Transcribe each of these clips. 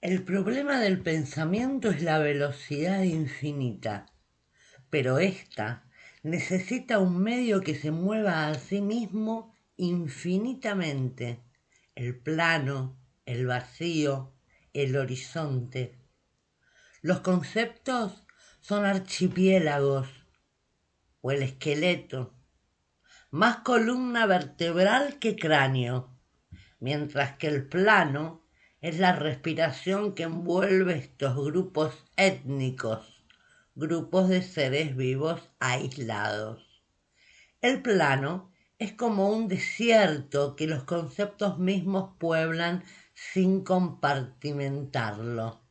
El problema del pensamiento es la velocidad infinita, pero ésta necesita un medio que se mueva a sí mismo infinitamente. El plano, el vacío, el horizonte. Los conceptos son archipiélagos o el esqueleto, más columna vertebral que cráneo, mientras que el plano es la respiración que envuelve estos grupos étnicos, grupos de seres vivos aislados. El plano es como un desierto que los conceptos mismos pueblan sin compartimentarlo.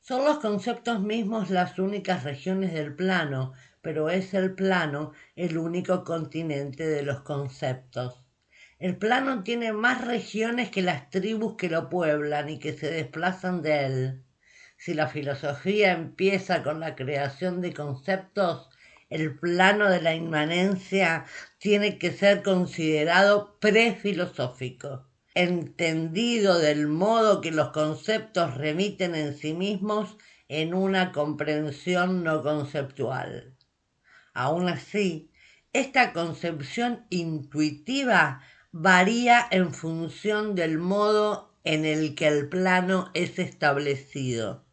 Son los conceptos mismos las únicas regiones del plano, pero es el plano el único continente de los conceptos. El plano tiene más regiones que las tribus que lo pueblan y que se desplazan de él. Si la filosofía empieza con la creación de conceptos, el plano de la inmanencia tiene que ser considerado prefilosófico, entendido del modo que los conceptos remiten en sí mismos en una comprensión no conceptual. Aún así, esta concepción intuitiva varía en función del modo en el que el plano es establecido.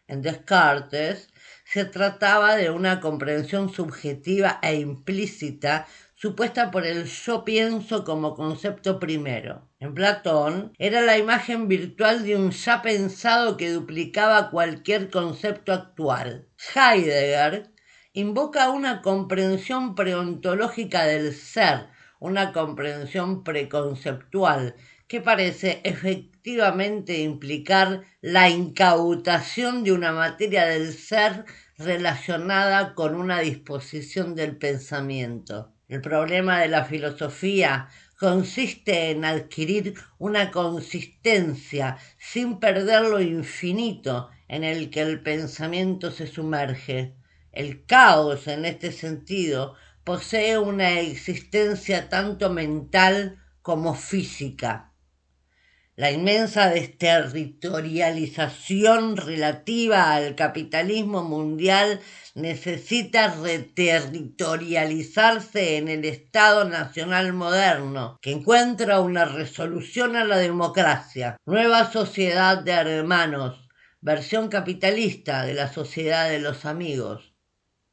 En Descartes se trataba de una comprensión subjetiva e implícita supuesta por el yo pienso como concepto primero. En Platón era la imagen virtual de un ya pensado que duplicaba cualquier concepto actual. Heidegger invoca una comprensión preontológica del ser, una comprensión preconceptual, que parece efectivamente implicar la incautación de una materia del ser relacionada con una disposición del pensamiento. El problema de la filosofía consiste en adquirir una consistencia sin perder lo infinito en el que el pensamiento se sumerge. El caos, en este sentido, posee una existencia tanto mental como física. La inmensa desterritorialización relativa al capitalismo mundial necesita reterritorializarse en el Estado Nacional moderno, que encuentra una resolución a la democracia. Nueva sociedad de hermanos, versión capitalista de la sociedad de los amigos.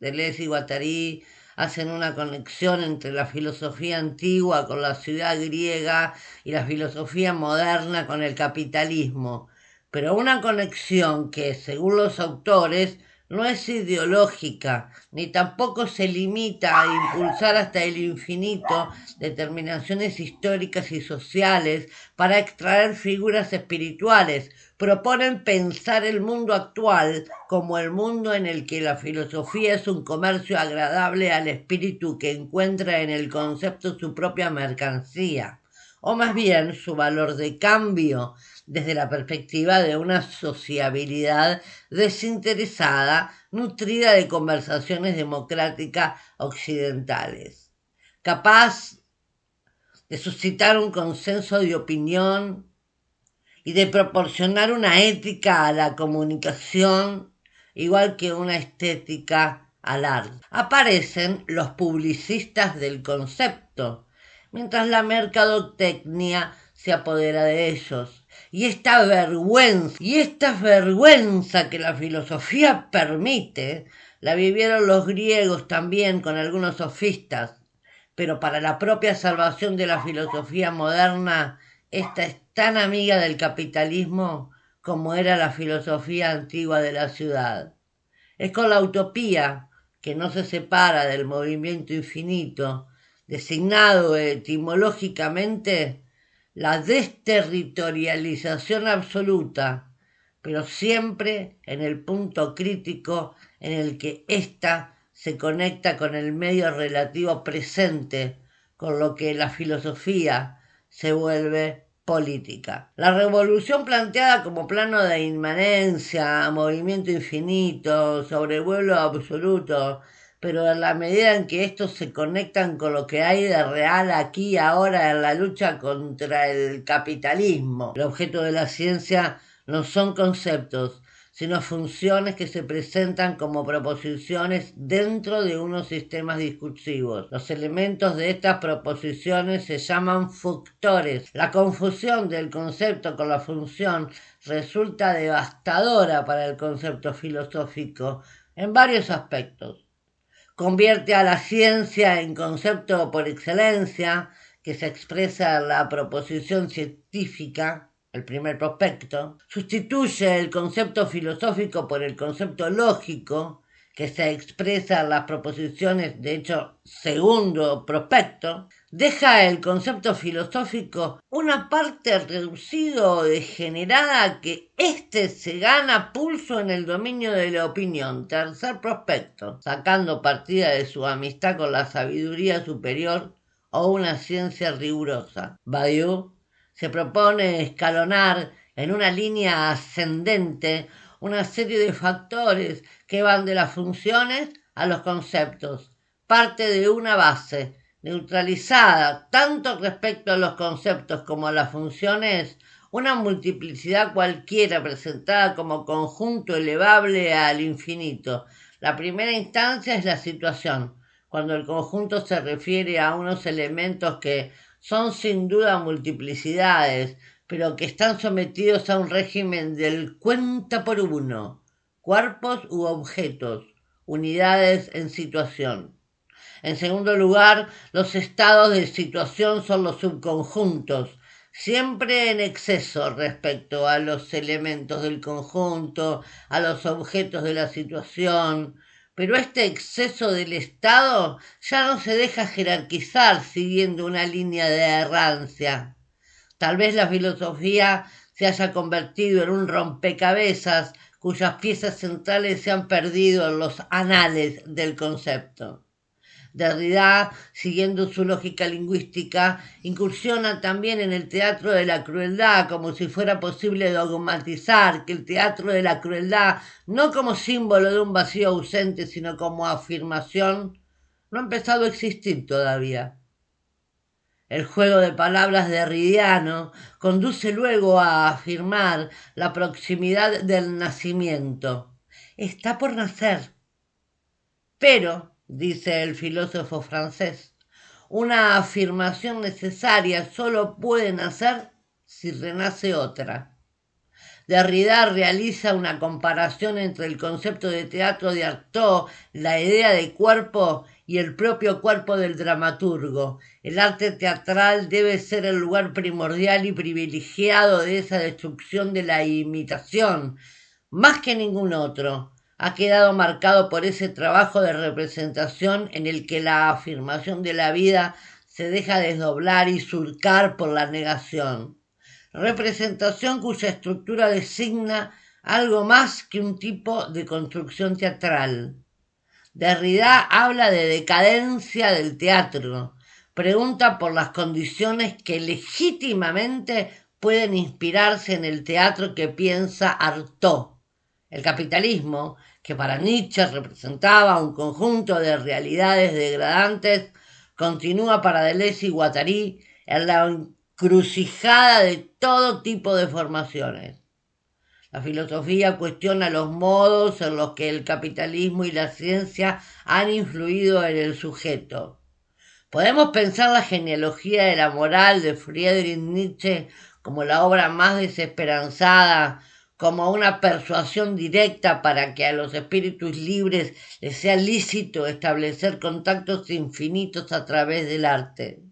Deleuze y Guattari hacen una conexión entre la filosofía antigua con la ciudad griega y la filosofía moderna con el capitalismo, pero una conexión que, según los autores, no es ideológica, ni tampoco se limita a impulsar hasta el infinito determinaciones históricas y sociales para extraer figuras espirituales. Proponen pensar el mundo actual como el mundo en el que la filosofía es un comercio agradable al espíritu que encuentra en el concepto su propia mercancía, o más bien su valor de cambio desde la perspectiva de una sociabilidad desinteresada, nutrida de conversaciones democráticas occidentales, capaz de suscitar un consenso de opinión y de proporcionar una ética a la comunicación, igual que una estética al arte. Aparecen los publicistas del concepto, mientras la mercadotecnia se apodera de ellos. Y esta vergüenza que la filosofía permite, la vivieron los griegos también con algunos sofistas, pero para la propia salvación de la filosofía moderna, esta es tan amiga del capitalismo como era la filosofía antigua de la ciudad. Es con la utopía, que no se separa del movimiento infinito, designado etimológicamente la desterritorialización absoluta, pero siempre en el punto crítico en el que ésta se conecta con el medio relativo presente, con lo que la filosofía se vuelve política. La revolución planteada como plano de inmanencia, movimiento infinito, sobrevuelo absoluto, pero en la medida en que estos se conectan con lo que hay de real aquí y ahora en la lucha contra el capitalismo. El objeto de la ciencia no son conceptos, sino funciones que se presentan como proposiciones dentro de unos sistemas discursivos. Los elementos de estas proposiciones se llaman functores. La confusión del concepto con la función resulta devastadora para el concepto filosófico en varios aspectos. Convierte a la ciencia en concepto por excelencia, que se expresa en la proposición científica, el primer prospecto, sustituye el concepto filosófico por el concepto lógico, que se expresa en las proposiciones, de hecho, segundo prospecto, deja el concepto filosófico una parte reducida o degenerada que éste se gana pulso en el dominio de la opinión, tercer prospecto, sacando partida de su amistad con la sabiduría superior o una ciencia rigurosa. Badiou se propone escalonar en una línea ascendente una serie de factores que van de las funciones a los conceptos. Parte de una base neutralizada tanto respecto a los conceptos como a las funciones, una multiplicidad cualquiera presentada como conjunto elevable al infinito. La primera instancia es la situación, cuando el conjunto se refiere a unos elementos que son sin duda multiplicidades, pero que están sometidos a un régimen del cuenta por uno, cuerpos u objetos, unidades en situación. En segundo lugar, los estados de situación son los subconjuntos, siempre en exceso respecto a los elementos del conjunto, a los objetos de la situación, pero este exceso del estado ya no se deja jerarquizar siguiendo una línea de errancia. Tal vez la filosofía se haya convertido en un rompecabezas cuyas piezas centrales se han perdido en los anales del concepto. Derrida, siguiendo su lógica lingüística, incursiona también en el teatro de la crueldad, como si fuera posible dogmatizar que el teatro de la crueldad, no como símbolo de un vacío ausente, sino como afirmación, no ha empezado a existir todavía. El juego de palabras derridiano conduce luego a afirmar la proximidad del nacimiento. Está por nacer. Pero, dice el filósofo francés, una afirmación necesaria solo puede nacer si renace otra. Derrida realiza una comparación entre el concepto de teatro de Artaud, la idea de cuerpo y el propio cuerpo del dramaturgo. El arte teatral debe ser el lugar primordial y privilegiado de esa destrucción de la imitación, más que ningún otro. Ha quedado marcado por ese trabajo de representación en el que la afirmación de la vida se deja desdoblar y surcar por la negación. Representación cuya estructura designa algo más que un tipo de construcción teatral. Derrida habla de decadencia del teatro, pregunta por las condiciones que legítimamente pueden inspirarse en el teatro que piensa Artaud. El capitalismo, que para Nietzsche representaba un conjunto de realidades degradantes, continúa para Deleuze y Guattari en la encrucijada de todo tipo de formaciones. La filosofía cuestiona los modos en los que el capitalismo y la ciencia han influido en el sujeto. Podemos pensar la genealogía de la moral de Friedrich Nietzsche como la obra más desesperanzada, como una persuasión directa para que a los espíritus libres les sea lícito establecer contactos infinitos a través del arte.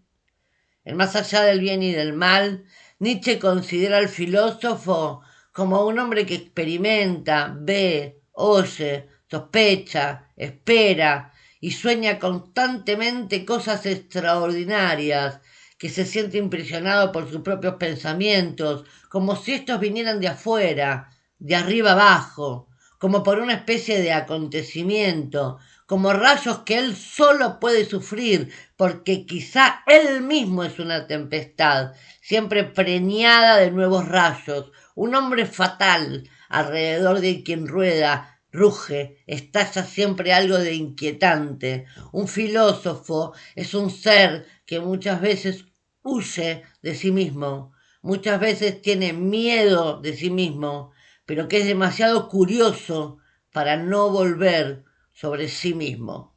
En Más allá del bien y del mal, Nietzsche considera al filósofo como un hombre que experimenta, ve, oye, sospecha, espera y sueña constantemente cosas extraordinarias, que se siente impresionado por sus propios pensamientos, como si estos vinieran de afuera, de arriba abajo, como por una especie de acontecimiento, como rayos que él solo puede sufrir, porque quizá él mismo es una tempestad, siempre preñada de nuevos rayos, un hombre fatal, alrededor de quien rueda, ruge, estalla siempre algo de inquietante. Un filósofo es un ser que muchas veces huye de sí mismo, muchas veces tiene miedo de sí mismo, pero que es demasiado curioso para no volver sobre sí mismo.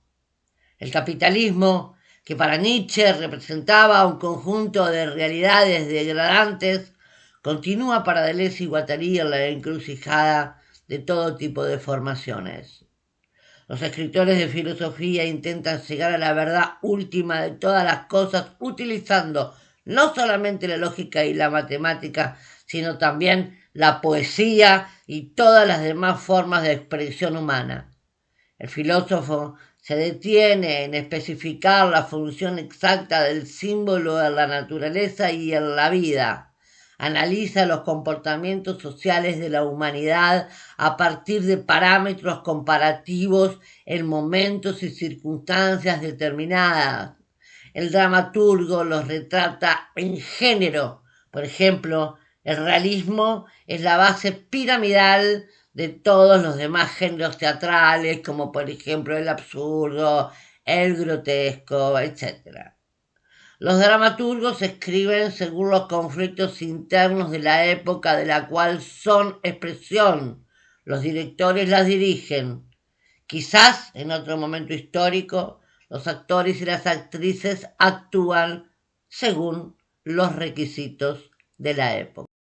El capitalismo, que para Nietzsche representaba un conjunto de realidades degradantes, continúa para Deleuze y Guattari en la encrucijada de todo tipo de formaciones. Los escritores de filosofía intentan llegar a la verdad última de todas las cosas utilizando no solamente la lógica y la matemática, sino también la poesía y todas las demás formas de expresión humana. El filósofo se detiene en especificar la función exacta del símbolo en la naturaleza y en la vida. Analiza los comportamientos sociales de la humanidad a partir de parámetros comparativos en momentos y circunstancias determinadas. El dramaturgo los retrata en género. Por ejemplo, el realismo es la base piramidal de todos los demás géneros teatrales, como por ejemplo el absurdo, el grotesco, etc. Los dramaturgos escriben según los conflictos internos de la época de la cual son expresión. Los directores las dirigen. Quizás en otro momento histórico, los actores y las actrices actúan según los requisitos de la época.